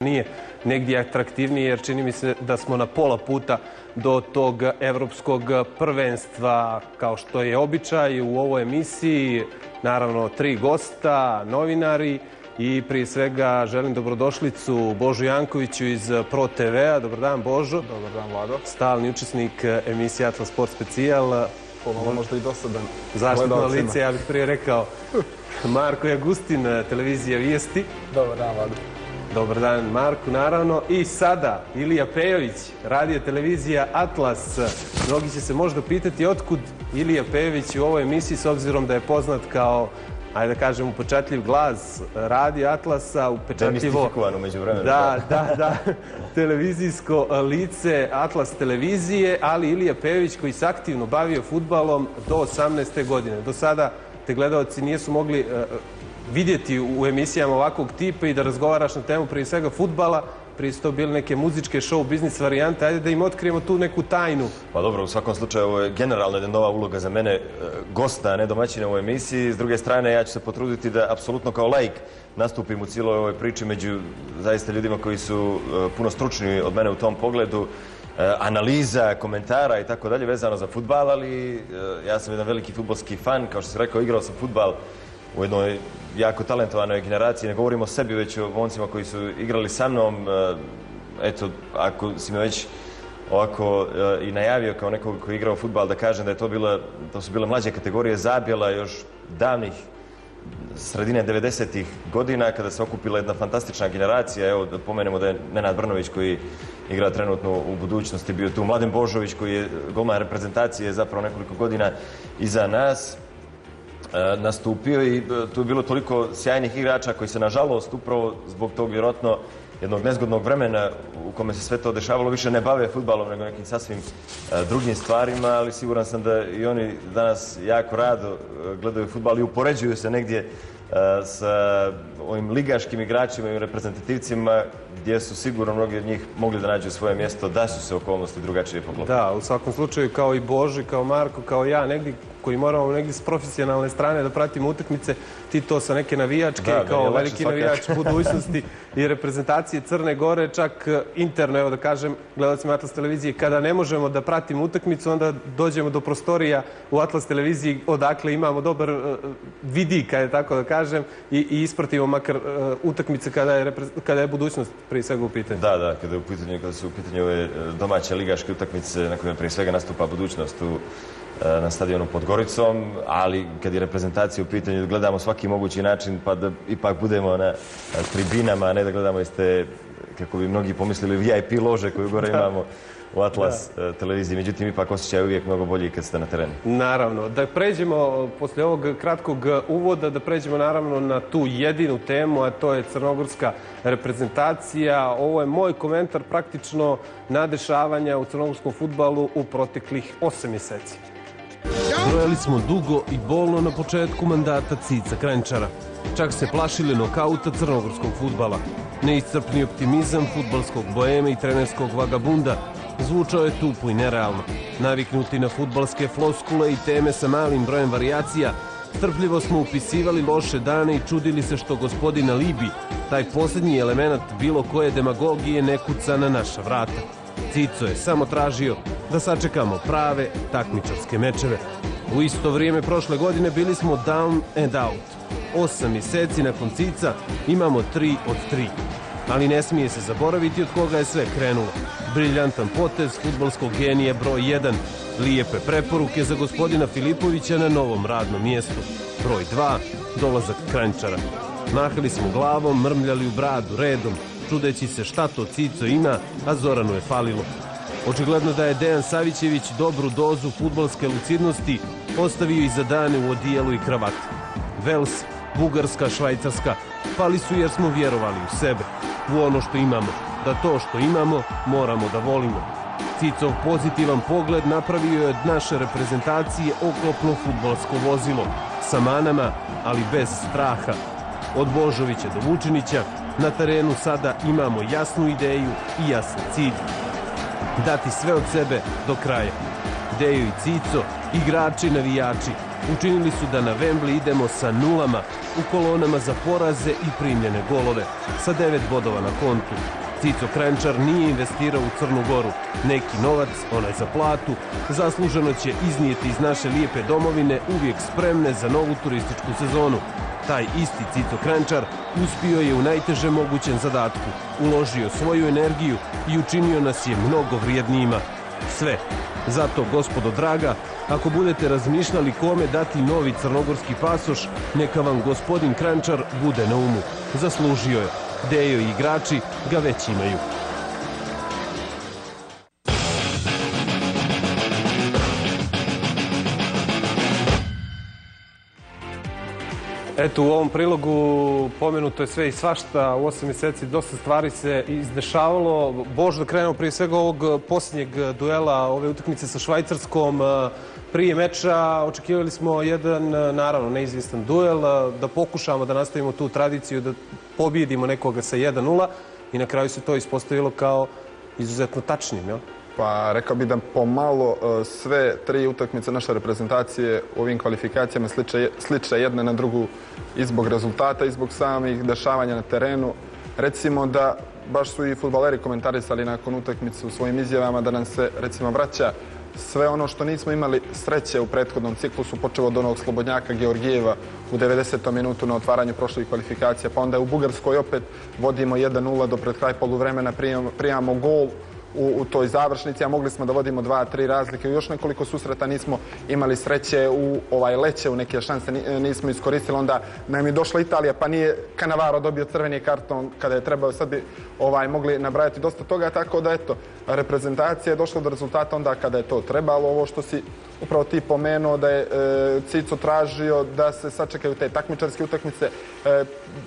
nije negdje atraktivnije, jer čini mi se da smo na pola puta do tog evropskog prvenstva, kao što je običaj u ovoj emisiji. Naravno, 3 gosta, novinari i prije svega želim dobrodošlicu Božu Jankoviću iz Pro TV-a. Dobar dan, Božo. Dobar dan, Vlado. Stalni učesnik emisije Atlas Sport Specijal. Pomalo možda i dosadan. Zaštitno lice, ja bih prije rekao Marko Jagustin, televizija Vijesti. Dobar dan, Vlado. Dobar dan, Marku, naravno. I sada Ilija Pejović, radio televizija Atlas. Mnogi će se možda pitati otkud Ilija Pejović u ovoj emisiji, s obzirom da je poznat kao, ajde da kažem, upečatljiv glas radio Atlasa, upečatljivo... Demistifikovan umeđu vremenu. Da, televizijsko lice Atlas televizije, ali Ilija Pejović koji se aktivno bavio fudbalom do 18. godine. Do sada te gledalci nisu mogli vidjeti u emisijama ovakvog tipa i da razgovaraš na temu prije svega fudbala, prije su to bili neke muzičke show biznis varijante. Ajde da im otkrijemo tu neku tajnu. Pa dobro, u svakom slučaju ovo je generalno jedna nova uloga za mene, gosta, a ne domaćina u emisiji. S druge strane, ja ću se potruditi da apsolutno kao laik nastupim u cijeloj ovoj priči među zaista ljudima koji su puno stručni od mene u tom pogledu. Analiza, komentara i tako dalje vezano za fudbal, ali ja sam jedan veliki fudbalski fan. Kao što si rekao, igrao sam fudbal u jednoj jako talentovanoj generaciji. Ne govorimo o sebi, već o momcima koji su igrali sa mnom. Eto, ako si me već ovako i najavio kao nekog koji je igrao fudbal, da kažem da je to su bile mlađe kategorije Zabjela još davnih sredine 90-ih godina, kada se okupila jedna fantastična generacija. Evo, da pomenemo da je Nenad Brnović, koji igra trenutno u budućnosti, bio tu. Mladen Božović, koji je golman reprezentacije zapravo nekoliko godina iza nas nastupio, i tu je bilo toliko sjajnih igrača koji se, nažalost, upravo zbog tog vjerojatno jednog nezgodnog vremena u kome se sve to dešavalo, više ne bave fudbalom nego nekim sasvim drugim stvarima, ali siguran sam da i oni danas jako rado gledaju fudbal i upoređuju se negdje sa ovim ligaškim igračima i reprezentativcima, gdje su sigurno mnogi od njih mogli da nađu svoje mjesto da su se okolnosti drugačije poklopile. Da, u svakom slučaju, kao i Boži, kao Marko, kao ja, negdje koji moramo negdje s profesionalne strane da pratimo utakmice, ti to sa neke navijačke, kao veliki navijač budućnosti i reprezentacije Crne Gore, čak interno, evo da kažem, gledalcima Atlas televizije, kada ne možemo da pratimo utakmicu, onda dođemo do prostorija u Atlas televiziji, odakle imamo dobar vidik, kada je tako da kažem, i ispratimo makar utakmice kada je budućnost prije svega u pitanju. Da, kada su u pitanju ove domaće ligaške utakmice na kojima prije svega nastupa budućnost na stadionu pod Goricom, ali kad je reprezentacija u pitanju, gledamo svaki mogući način pa da ipak budemo na tribinama, a ne da gledamo iste, kako bi mnogi pomislili, VIP lože koju gore imamo u Atlas televiziji. Međutim, ipak osjećaj je uvijek mnogo bolji kad ste na terenu. Naravno. Da pređemo, poslije ovog kratkog uvoda, da pređemo naravno na tu jedinu temu, a to je crnogorska reprezentacija. Ovo je moj komentar praktično na dešavanja u crnogorskom fudbalu u proteklih 8 mjeseci. Brojali smo dugo i bolno na početku mandata Cica Kranjčara. Čak se plašili nokauta crnogorskog fudbala. Neiscrpni optimizam fudbalskog boema i trenerskog vagabunda zvučao je tupo i nerealno. Naviknuti na fudbalske floskule i teme sa malim brojem varijacija, strpljivo smo upisivali loše dane i čudili se što gospodina Libi, taj posljednji element bilo koje demagogije, ne kuca na naša vrata. Cico je samo tražio da sačekamo prave takmičarske mečeve. U isto vrijeme prošle godine bili smo down and out. 8 mjeseci nakon Cica imamo 3 od 3. Ali ne smije se zaboraviti od koga je sve krenulo. Briljantan potez fudbalskog genija broj 1. Lijepe preporuke za gospodina Filipovića na novom radnom mjestu. Broj 2. Dolazak Kranjčara. Mahali smo glavom, mrmljali u bradu redom, čudeći se šta to Cico ima, a Zoranu je falilo. Očigledno da je Dejan Savićević dobru dozu fudbalske lucidnosti ostavio i za dane u odijelu i kravati. Vels, Bugarska, Švajcarska, pali su jer smo vjerovali u sebe, u ono što imamo, da to što imamo moramo da volimo. Cicov pozitivan pogled napravio je od naše reprezentacije oklopno fudbalsko vozilo, sa manama, ali bez straha. Od Božovića do Vučinića, na terenu sada imamo jasnu ideju i jasan cilj. Dati sve od sebe do kraja. Dejo i Cico, igrači, navijači, učinili su da na Wembley idemo sa nulama, u kolonama za poraze i primljene golove, sa 9 bodova na kontu. Cico Kranjčar nije investirao u Crnu Goru. Neki novac, onaj za platu, zasluženo će iznijeti iz naše lijepe domovine, uvijek spremne za novu turističku sezonu. Taj isti Cico Kranjčar uspio je u najtežem mogućem zadatku, uložio svoju energiju i učinio nas je mnogo vrijednijima. Sve. Zato, gospodo draga, ako budete razmišljali kome dati novi crnogorski pasoš, neka vam gospodin Kranjčar bude na umu. Zaslužio je. Dejo i igrači ga već imaju. Eto, u ovom prilogu pomenuto je sve i svašta. U 8 mjeseci dosta stvari se izdešavalo. Božo, da krenemo prije svega ovog posljednjeg duela, ove utakmice sa Švajcarskom. Prije meča očekivali smo jedan, naravno, neizvjestan duel, da pokušamo da nastavimo tu tradiciju, da pobijedimo nekoga sa 1-0 i na kraju se to ispostavilo kao izuzetno tačnim, jel? Pa rekao bih da pomalo sve tri utakmice naše reprezentacije u ovim kvalifikacijama sliče jedna na drugu i zbog rezultata i zbog samih dešavanja na terenu. Recimo da baš su i fudbaleri komentarisali nakon utakmice u svojim izjavama da nam se recimo vraća sve ono što nismo imali sreće u prethodnom ciklusu, počeo od onog slobodnjaka Georgijeva u 90. minutu na otvaranju prošlih kvalifikacija, pa onda u Bugarskoj opet vodimo 1-0 do pred kraj poluvremena, primamo gol u toj završnici, a mogli smo da vodimo 2-3 razlike. U još nekoliko susreta nismo imali sreće u leće, u neke šanse nismo iskoristili. Onda nam je došla Italija, pa nije Cannavaro dobio crveni karton kada je trebao. Sad bi mogli nabrajati dosta toga, tako da eto, reprezentacija je došla do rezultata onda kada je to trebalo. Ovo što si upravo ti pomenuo da je Cico tražio da se sačekaju te takmičarske utakmice.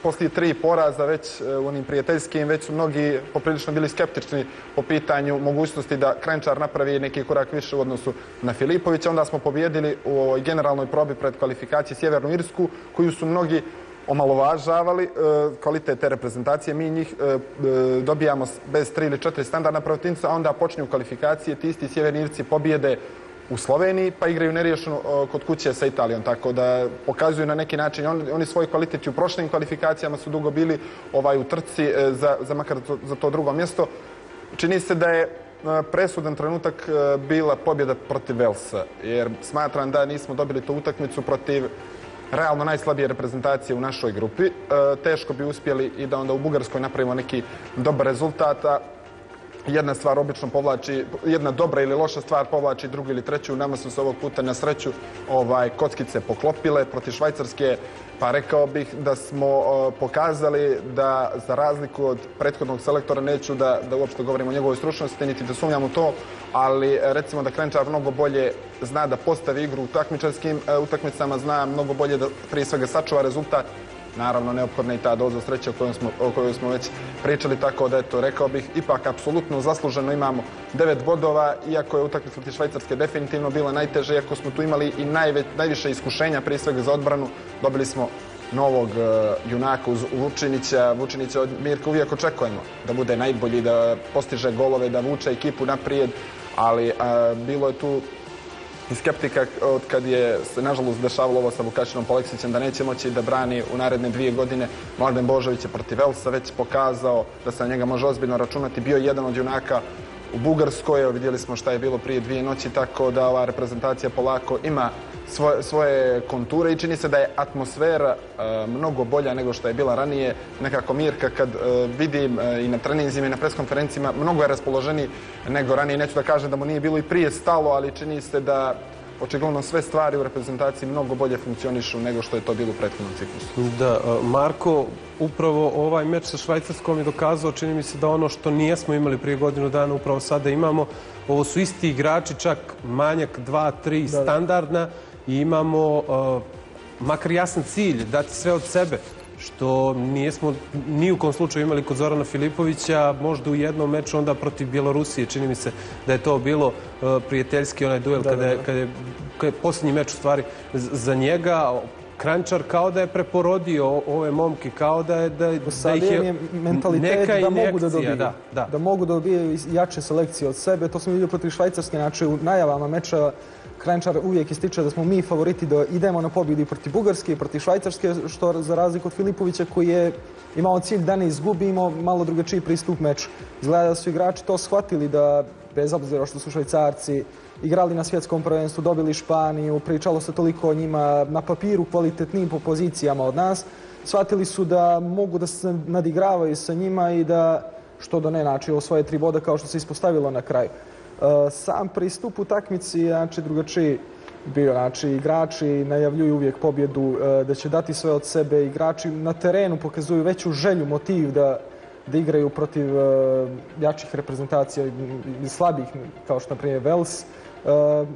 Poslije 3 poraza već u onim prijateljskim, već su mnogi poprilično bili skeptični po pitanju mogućnosti da Kranjčar napravi neki korak više u odnosu na Filipovića. Onda smo pobjedili u generalnoj probi pred kvalifikacije Sjevernu Irsku, koju su mnogi omalovažavali kvalitet te reprezentacije. Mi njih dobijamo bez 3 ili 4 standardna protivnica, a onda počinju kvalifikacije, ti isti Sjeverni Irci pobjede u Sloveniji, pa igraju neriješeno kod kuće sa Italijom, tako da pokazuju na neki način, oni svoj kvalitet u prošlim kvalifikacijama su dugo bili u trci za makar za to drugo mjesto. Čini se da je presudan trenutak bila pobjeda protiv Velsa, jer smatram da nismo dobili tu utakmicu protiv realno najslabije reprezentacije u našoj grupi. Teško bi uspjeli i da onda u Bugarskoj napravimo neki dobar rezultat. Jedna stvar obično povlači, jedna dobra ili loša stvar povlači drugu ili treću. Nama su se ovog puta na sreću kockice poklopile protiv Švajcarske, pa rekao bih da smo pokazali da za razliku od prethodnog selektora, neću da uopšte govorim o njegovoj stručnosti, niti da sumnjam u to, ali recimo da Kranjčar mnogo bolje zna da postavi igru u takmičarskim utakmicama, zna mnogo bolje da prije svega sačuva rezultat. Naravno, neophodna i ta doza sreće o kojoj smo već pričali, tako da eto, rekao bih, ipak apsolutno zasluženo imamo 9 bodova, iako je utakmica protiv Švajcarske definitivno bila najteže, iako smo tu imali i najviše iskušenja, prije svega za odbranu. Dobili smo novog junaka uz Vučinića. Vučinića od Mirka uvijek očekujemo da bude najbolji, da postiže golove, da vuče ekipu naprijed, ali bilo je tu i skeptika od kad je se nažalost dešavalo ovo sa Vukašinom Poleksićem da neće moći da brani u naredne 2 godine. Mladen Božović je protiv Velsa već pokazao da se na njega može ozbiljno računati. Bio je jedan od junaka u Bugarskoj, vidjeli smo šta je bilo prije 2 noći, tako da ova reprezentacija polako ima svoje konture i čini se da je atmosfera mnogo bolja nego što je bila ranije. Nekako Mirka kad vidim i na treninzima i na preskonferencijama, mnogo je raspoloženiji nego ranije. Neću da kažem da mu nije bilo i prije stalo, ali čini se da očigledno sve stvari u reprezentaciji mnogo bolje funkcionišu nego što je to bilo u prethodnom ciklusu. Da, Marko, upravo ovaj meč sa Švajcarskom je dokazao, čini mi se da ono što nijesmo imali prije godinu dana, upravo sada imamo. Ovo su isti igrači, čak manjak 2-3 standardna i imamo makar jasan cilj, dati sve od sebe, što nijesmo ni u kom slučaju imali kod Zorana Filipovića, možda u jednom meču onda protiv Bjelorusije. Čini mi se da je to bilo prijateljski onaj duel kada je posljednji meč u stvari za njega. Kranjčar kao da je preporodio ove momke, kao da ih je mentalitet da mogu da dobiju, da mogu da dobiju jače selekcije od sebe. To smo vidjeli protiv Švajcarske, znači u najavama meča Kranjčar uvijek ističe da smo mi favoriti da idemo na pobjedu i protiv Bugarske i protiv Švajcarske, što za razliku od Filipovića koji je imao cilj da ne izgubimo, malo drugačiji pristup meču. Izgleda da su igrači to shvatili da, bez obzira što su Švajcarci igrali na svjetskom prvenstvu, dobili Španiju, pričalo se toliko o njima na papiru kvalitetnijim po pozicijama od nas, shvatili su da mogu da se nadigravaju sa njima i da, što da ne, znači, osvoje 3 boda kao što se ispostavilo na kraju. Sam pristup utakmici je drugačiji bio. Znači, igrači najavljuju uvijek pobjedu, da će dati sve od sebe. Igrači na terenu pokazuju veću želju, motiv da igraju protiv jačih reprezentacija i slabih, kao što na primjer Wales.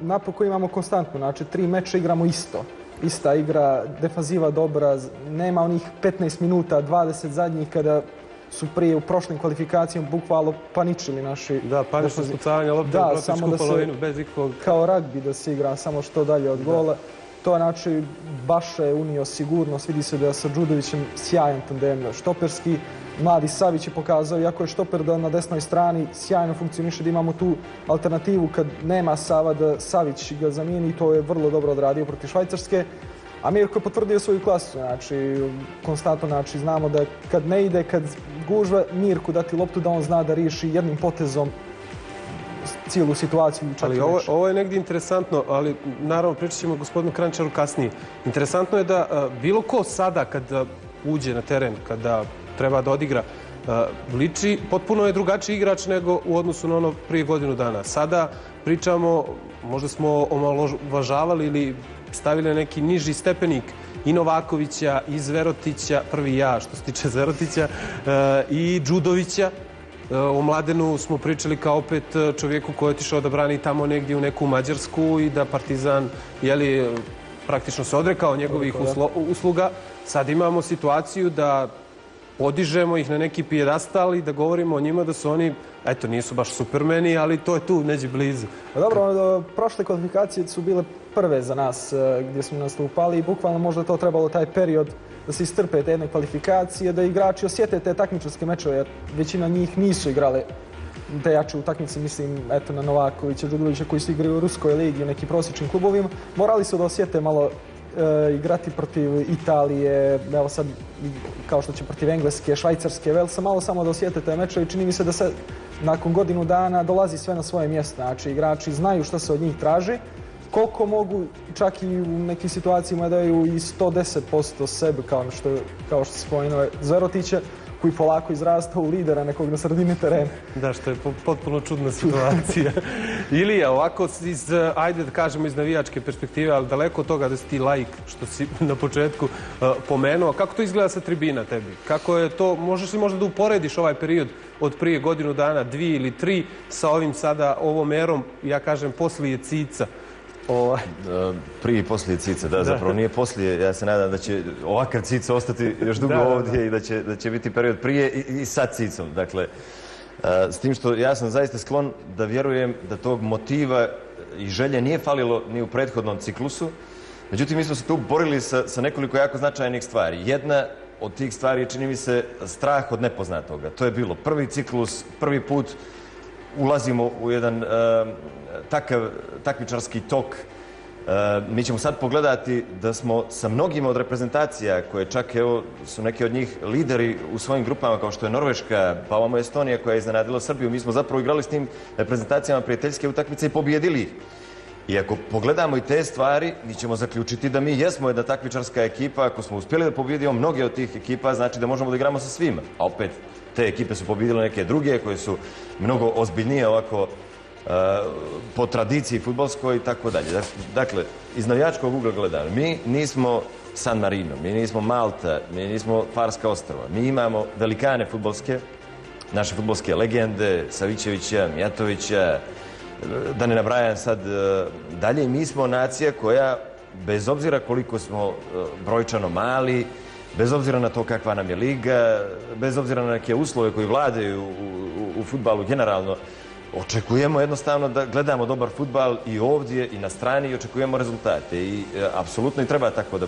Napokon imamo konstantno, znači 3 meča igramo isto. Ista igra, defanziva dobra, nema onih 15 minuta, 20 zadnjih kada su prije u prošlim kvalifikacijama bukvalno paničili naši... Da, panično spucavanje lopte u protivničku polovinu, bez ikakvog... Kao ragbi da se igra samo što dalje od gola. To znači baš je unio sigurnost, vidi se da je sa Đudovićem sjajan tandem štoperski. Mladi Savić je pokazao, iako je štoper da na desnoj strani sjajno funkcioniše, da imamo tu alternativu kad nema Sava da Savić ga zamijeni i to je vrlo dobro odradio protiv Švajcarske. A Mirko je potvrdio svoju klasu, znači konstantno, znači znamo da kad ne ide, kad gužva Mirku dati loptu da on zna da riješi jednim potezom cijelu situaciju. Ali ovo je negdje interesantno, ali naravno pričat ćemo gospodinu Kranjčaru kasnije. Interesantno je da bilo ko sada kad uđe na teren, kada treba da odigra, liči, potpuno je drugačiji igrač nego u odnosu na ono prije godinu dana. Sada pričamo, možda smo omalovažavali ili stavili na neki niži stepenik i Novakovića, i Zverotića, prvi ja što se tiče Zverotića, i Đudovića. O Mladenu smo pričali kao opet čovjeku koji je otišao da brani tamo negdje u neku Mađarsku i da Partizan, praktično se odrekao njegovih usluga. Sad imamo situaciju da podižemo ih na neki pijedastal i da govorimo o njima da su oni, eto, nisu baš supermeni, ali to je tu, neđe blizu. Dobro, prošle kvalifikacije su bile prve za nas gdje smo nastupali i bukvalno možda to trebalo taj period da se istrpe te jedne kvalifikacije, da igrači osjete te takmičarske mečeve, jer većina njih nisu igrale te jače utakmice, mislim, eto, na Novakovića, Đudovića koji su igrali u Ruskoj ligi, u nekim prosječnim klubovima, morali su da osjete malo igrati protiv Italije, evo sad kao što će protiv Engleske, Švajcarske, Velsa, malo samo da osjete te mečeve i čini mi se da se nakon godinu dana dolazi sve na svoje mjesto. Znači, igrači znaju šta se od njih traži, koliko mogu, čak i u nekim situacijama daju i 110% sebe, kao što se spomenuo Zverotića, koji polako izrasta u lidera nekog na sredini terena. Da, što je potpuno čudna situacija. Ilija, ovako ajde da kažemo iz navijačke perspektive, ali daleko od toga da si ti laik, što si na početku pomenuo. Kako to izgleda sa tribina tebi? Kako je to, možeš li možda da uporediš ovaj period od prije godinu dana, 2 ili 3, sa ovim sada, ovom erom, ja kažem, poslije Cica? Prije i poslije Cica, da, zapravo nije poslije. Ja se nadam da će ovakav Cica ostati još dugo ovdje i da će biti period prije i sa Cicom. Dakle, s tim što ja sam zaista sklon da vjerujem da tog motiva i želje nije falilo ni u prethodnom ciklusu. Međutim, mi smo se tu borili sa nekoliko jako značajnih stvari. Jedna od tih stvari je, čini mi se, strah od nepoznatoga. To je bilo prvi ciklus, prvi put ulazimo u jedan takav takmičarski tok. Mi ćemo sad pogledati da smo sa mnogima od reprezentacija, koje čak evo su neki od njih lideri u svojim grupama, kao što je Norveška, pa ovamo Estonija koja je iznenadila Srbiju, mi smo zapravo igrali s tim reprezentacijama prijateljske utakmice i pobijedili ih. I ako pogledamo i te stvari, mi ćemo zaključiti da mi jesmo jedna takmičarska ekipa. Ako smo uspjeli da pobijedimo mnoge od tih ekipa, znači da možemo da igramo sa svima. A opet, te ekipe su pobijedile neke druge koje su mnogo ozbiljnije ovako po tradiciji fudbalskoj i tako dalje. Dakle, iz navijačkog ugla gledano, mi nismo San Marino, mi nismo Malta, mi nismo Farska ostrva. Mi imamo velikane fudbalske, naše fudbalske legende, Savićevića, Mijatovića, da ne nabrajam sad dalje. Mi smo nacija koja, bez obzira koliko smo brojčano mali, bez obzira na to kakva nam je liga, bez obzira na neke uslove koji vladaju u fudbalu generalno, očekujemo jednostavno da gledamo dobar fudbal i ovdje i na strani i očekujemo rezultate. I apsolutno i treba tako da